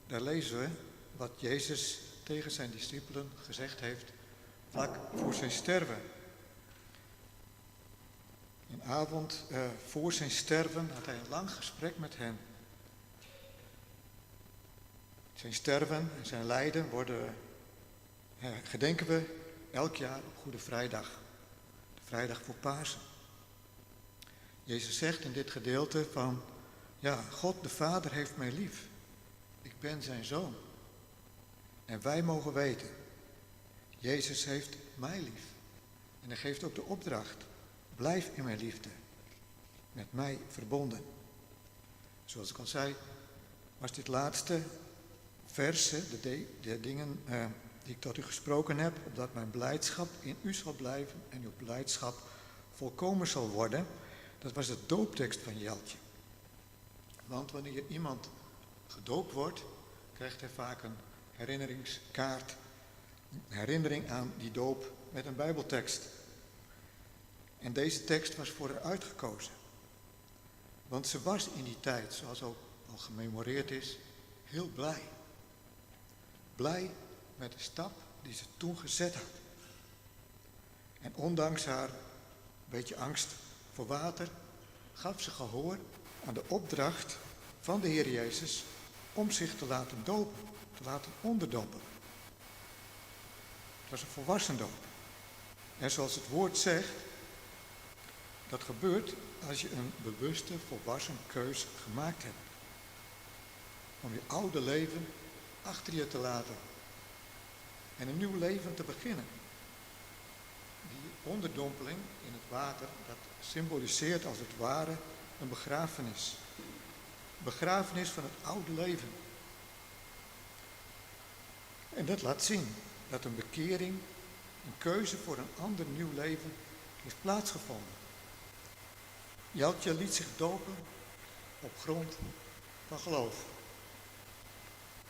daar lezen we wat Jezus tegen zijn discipelen gezegd heeft vlak voor zijn sterven. Een avond voor zijn sterven had hij een lang gesprek met hen. Zijn sterven en zijn lijden gedenken we elk jaar op Goede Vrijdag. De vrijdag voor Pasen. Jezus zegt in dit gedeelte van: ja, God de Vader heeft mij lief. Ik ben zijn zoon. En wij mogen weten, Jezus heeft mij lief. En hij geeft ook de opdracht: blijf in mijn liefde, met mij verbonden. Zoals ik al zei, was dit laatste verse, de dingen die ik tot u gesproken heb, opdat mijn blijdschap in u zal blijven en uw blijdschap volkomen zal worden. Dat was de dooptekst van Jeltje. Want wanneer iemand gedoopt wordt, krijgt hij vaak een herinneringskaart, een herinnering aan die doop met een Bijbeltekst. En deze tekst was voor haar uitgekozen. Want ze was in die tijd, zoals ook al gememoreerd is, heel blij. Blij met de stap die ze toen gezet had. En ondanks haar beetje angst voor water, gaf ze gehoor aan de opdracht van de Heer Jezus om zich te laten dopen, te laten onderdopen. Het was een volwassen doop. En zoals het woord zegt, dat gebeurt als je een bewuste, volwassen keus gemaakt hebt. Om je oude leven achter je te laten. En een nieuw leven te beginnen. Die onderdompeling in het water, dat symboliseert als het ware een begrafenis. Begrafenis van het oude leven. En dat laat zien dat een bekering, een keuze voor een ander nieuw leven, heeft plaatsgevonden. Jeltje liet zich dopen op grond van geloof.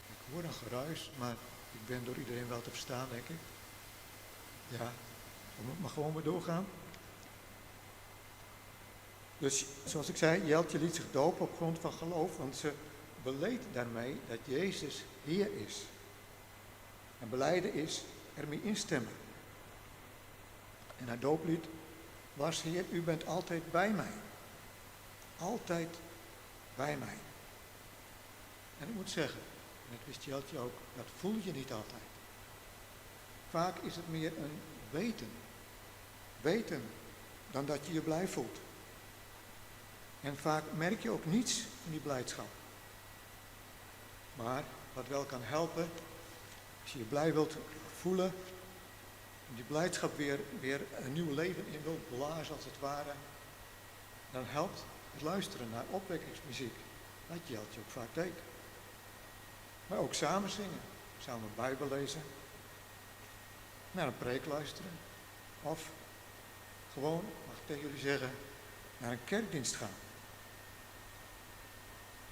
Ik hoor een geruis, maar ik ben door iedereen wel te verstaan, denk ik. Ja, we moeten maar gewoon weer doorgaan. Dus zoals ik zei, Jeltje liet zich dopen op grond van geloof, want ze beleed daarmee dat Jezus Heer is. En belijden is ermee instemmen. En haar dooplied was: Heer, u bent altijd bij mij. Altijd bij mij. En ik moet zeggen, en dat wist Jeltje ook, dat voel je niet altijd. Vaak is het meer een weten. Weten dan dat je je blij voelt. En vaak merk je ook niets van die blijdschap. Maar wat wel kan helpen, als je je blij wilt voelen, en die blijdschap weer een nieuw leven in wilt blazen als het ware, dan helpt het luisteren naar opwekkingsmuziek. Wat Jeltje ook vaak deed. Maar ook samen zingen, samen Bijbel lezen, naar een preek luisteren. Of gewoon, mag ik tegen jullie zeggen, naar een kerkdienst gaan.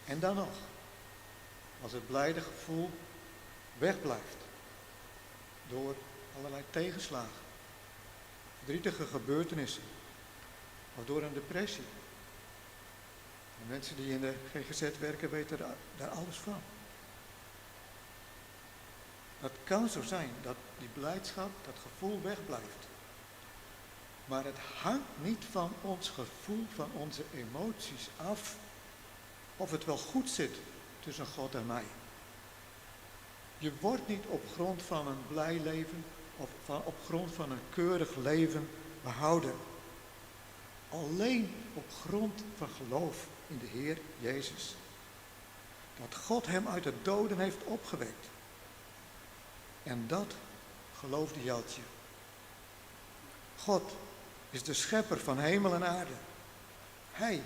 En dan nog, als het blijde gevoel wegblijft door allerlei tegenslagen, verdrietige gebeurtenissen of door een depressie. De mensen die in de GGZ werken weten daar alles van. Het kan zo zijn dat die blijdschap, dat gevoel wegblijft. Maar het hangt niet van ons gevoel, van onze emoties af, of het wel goed zit tussen God en mij. Je wordt niet op grond van een blij leven of op grond van een keurig leven behouden. Alleen op grond van geloof in de Heer Jezus. Dat God hem uit de doden heeft opgewekt. En dat geloofde Jeltje. God is de schepper van hemel en aarde. Hij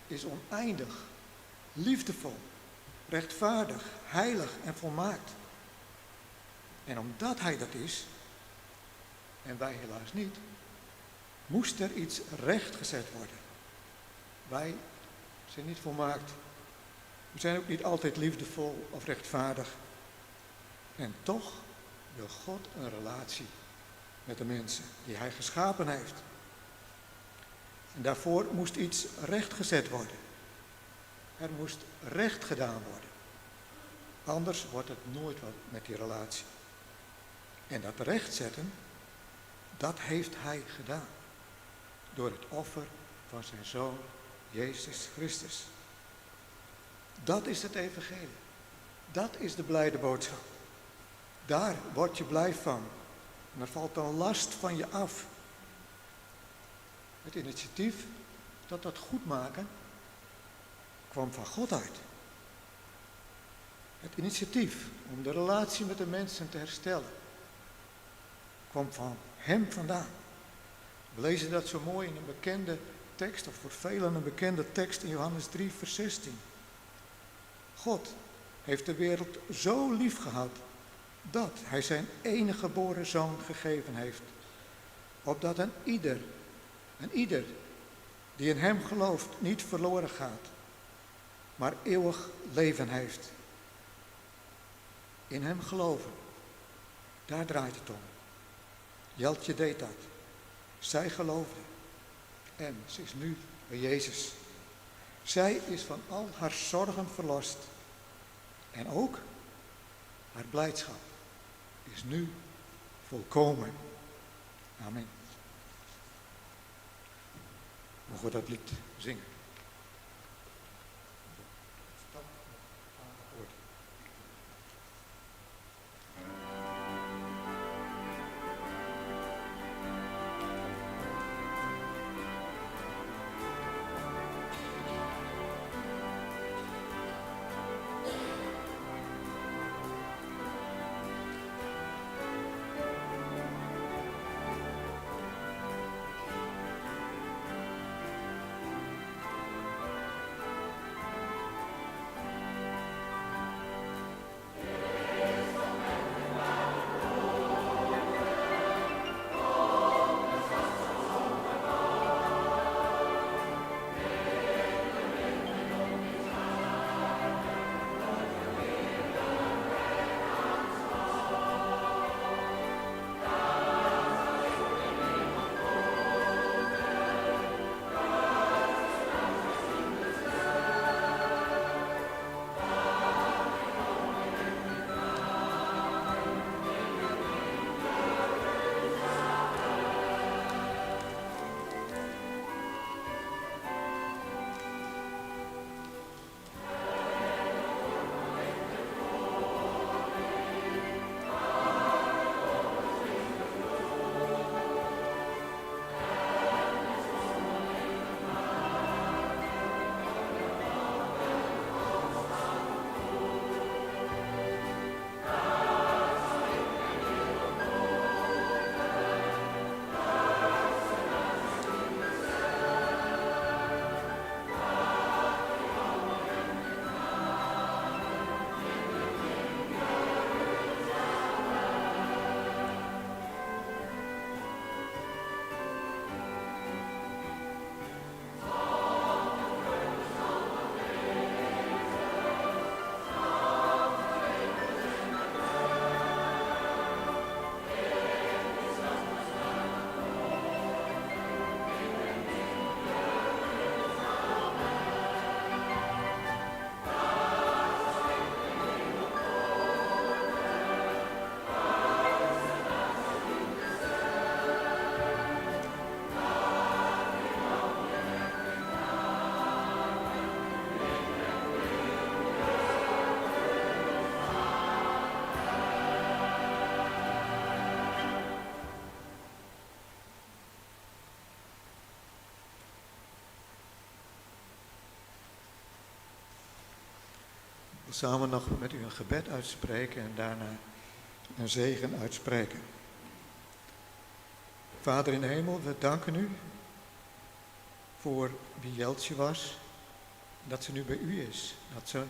is oneindig, liefdevol, rechtvaardig, heilig en volmaakt. En omdat hij dat is, en wij helaas niet, moest er iets rechtgezet worden. Wij zijn niet volmaakt. We zijn ook niet altijd liefdevol of rechtvaardig. En toch wil God een relatie met de mensen die hij geschapen heeft. En daarvoor moest iets rechtgezet worden. Er moest recht gedaan worden. Anders wordt het nooit wat met die relatie. En dat rechtzetten, dat heeft hij gedaan. Door het offer van zijn Zoon, Jezus Christus. Dat is het evangelie. Dat is de blijde boodschap. Daar word je blij van. En er valt een last van je af. Het initiatief dat goed maken kwam van God uit. Het initiatief om de relatie met de mensen te herstellen kwam van hem vandaan. We lezen dat zo mooi in een bekende tekst, of voor velen een bekende tekst in Johannes 3, vers 16. God heeft de wereld zo lief gehad dat hij zijn enige geboren zoon gegeven heeft, opdat een ieder die in hem gelooft niet verloren gaat, maar eeuwig leven heeft. In hem geloven, daar draait het om. Jeltje deed dat. Zij geloofde. En ze is nu bij Jezus. Zij is van al haar zorgen verlost. En ook haar blijdschap is nu volkomen. Amen. Mogen we dat lied zingen? wil samen nog met u een gebed uitspreken en daarna een zegen uitspreken. Vader in de hemel, we danken u voor wie Jeltje was. Dat ze nu bij u is. Dat ze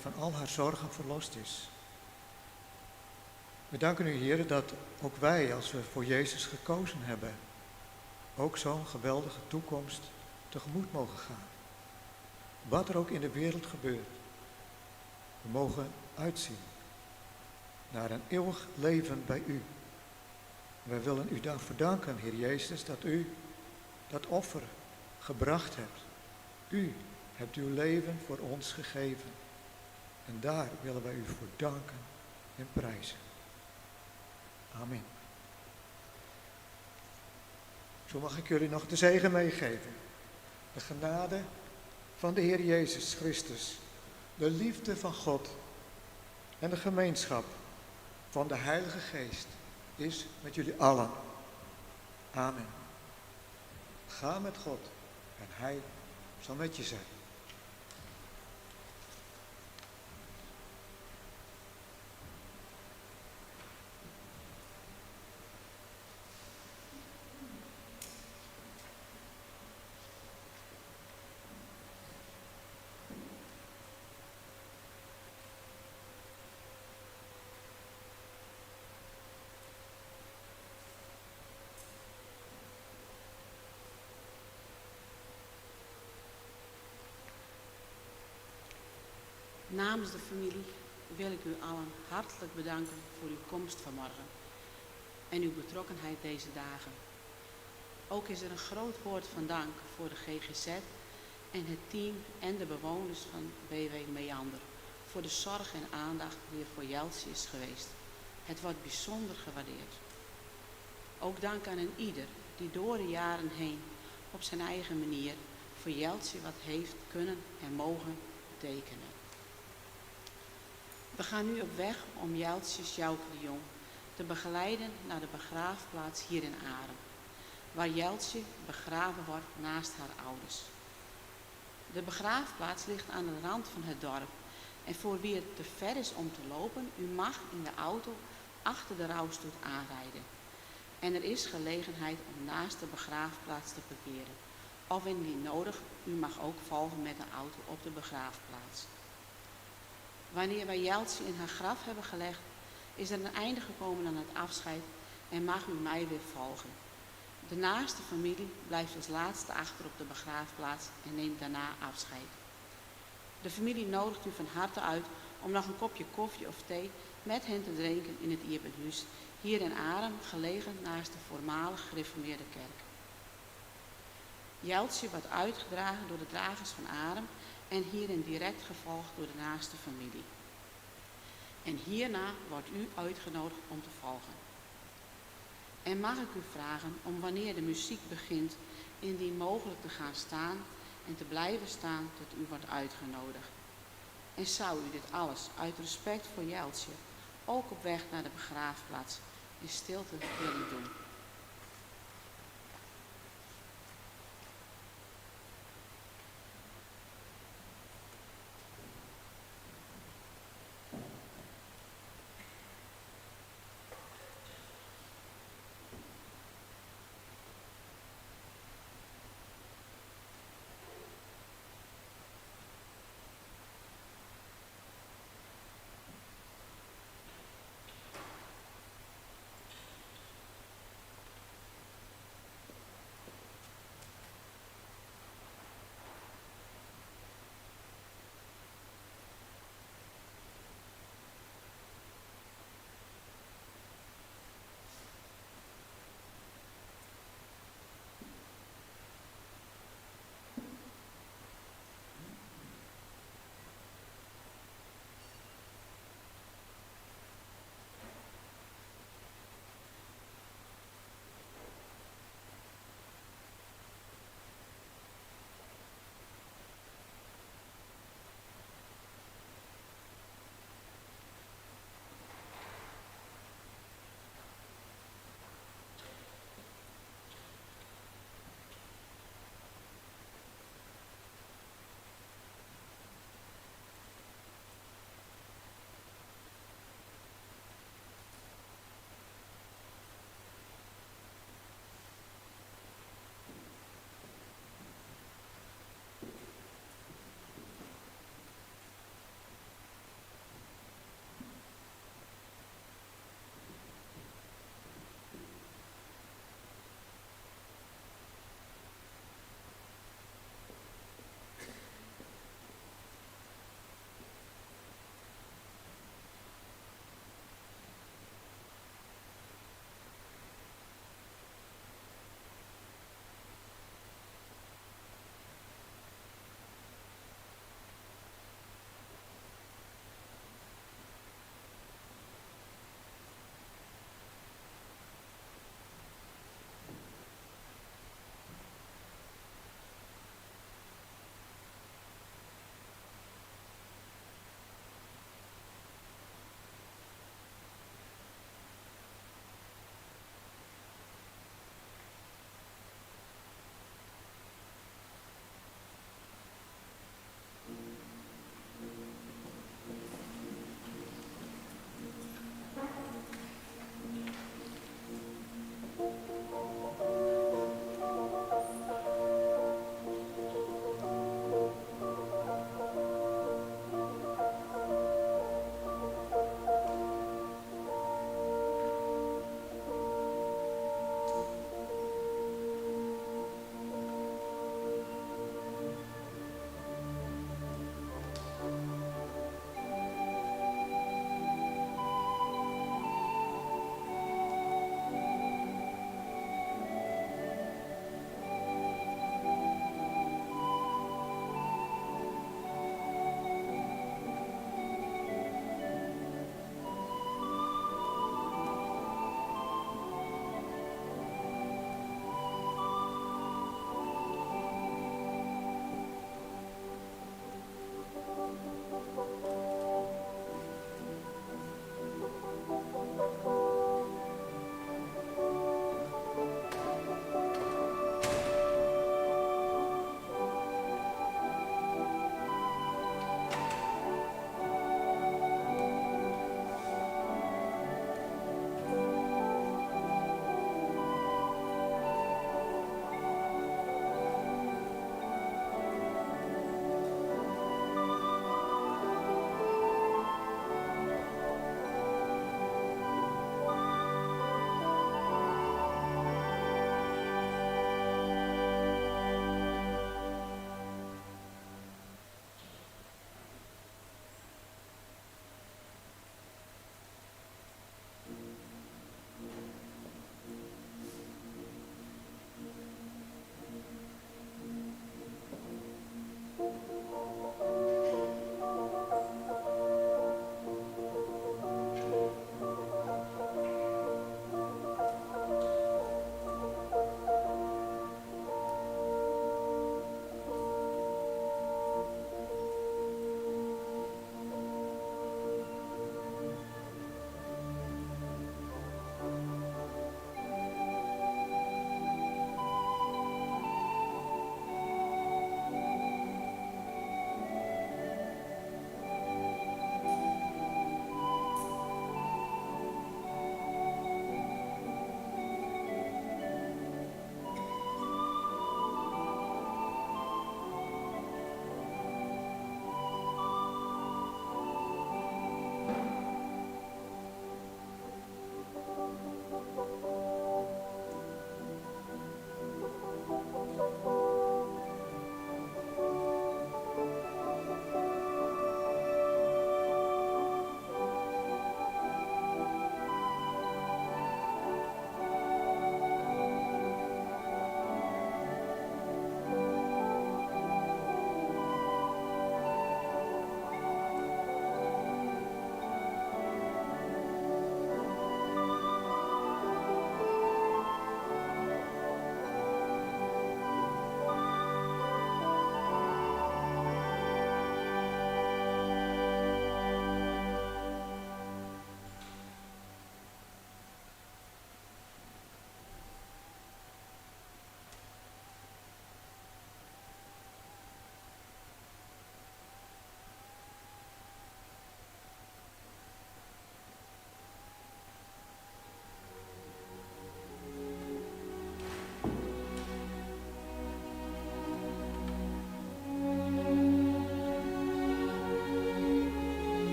van al haar zorgen verlost is. We danken u, Heer, dat ook wij, als we voor Jezus gekozen hebben, ook zo'n geweldige toekomst tegemoet mogen gaan. Wat er ook in de wereld gebeurt. We mogen uitzien naar een eeuwig leven bij u. Wij willen u daarvoor danken, Heer Jezus, dat u dat offer gebracht hebt. U hebt uw leven voor ons gegeven. En daar willen wij u voor danken en prijzen. Amen. Zo mag ik jullie nog de zegen meegeven. De genade van de Heer Jezus Christus, de liefde van God en de gemeenschap van de Heilige Geest is met jullie allen. Amen. Ga met God en Hij zal met je zijn. Namens de familie wil ik u allen hartelijk bedanken voor uw komst vanmorgen en uw betrokkenheid deze dagen. Ook is er een groot woord van dank voor de GGZ en het team en de bewoners van BW Meander voor de zorg en aandacht die er voor Jeltje is geweest. Het wordt bijzonder gewaardeerd. Ook dank aan een ieder die door de jaren heen op zijn eigen manier voor Jeltje wat heeft kunnen en mogen betekenen. We gaan nu op weg om Jeltjes Jouke de Jong te begeleiden naar de begraafplaats hier in Arem, waar Jeltje begraven wordt naast haar ouders. De begraafplaats ligt aan de rand van het dorp en voor wie het te ver is om te lopen, u mag in de auto achter de rouwstoet aanrijden. En er is gelegenheid om naast de begraafplaats te parkeren. Of indien nodig, u mag ook volgen met de auto op de begraafplaats. Wanneer wij Jeltje in haar graf hebben gelegd, is er een einde gekomen aan het afscheid en mag u mij weer volgen. De naaste familie blijft als laatste achter op de begraafplaats en neemt daarna afscheid. De familie nodigt u van harte uit om nog een kopje koffie of thee met hen te drinken in het Ierpenhuis, hier in Arem, gelegen naast de voormalig gereformeerde kerk. Jeltje wordt uitgedragen door de dragers van Arem en hierin direct gevolgd door de naaste familie. En hierna wordt u uitgenodigd om te volgen. En mag ik u vragen om wanneer de muziek begint, indien mogelijk te gaan staan en te blijven staan tot u wordt uitgenodigd. En zou u dit alles uit respect voor Jeltje, ook op weg naar de begraafplaats, in stilte willen doen.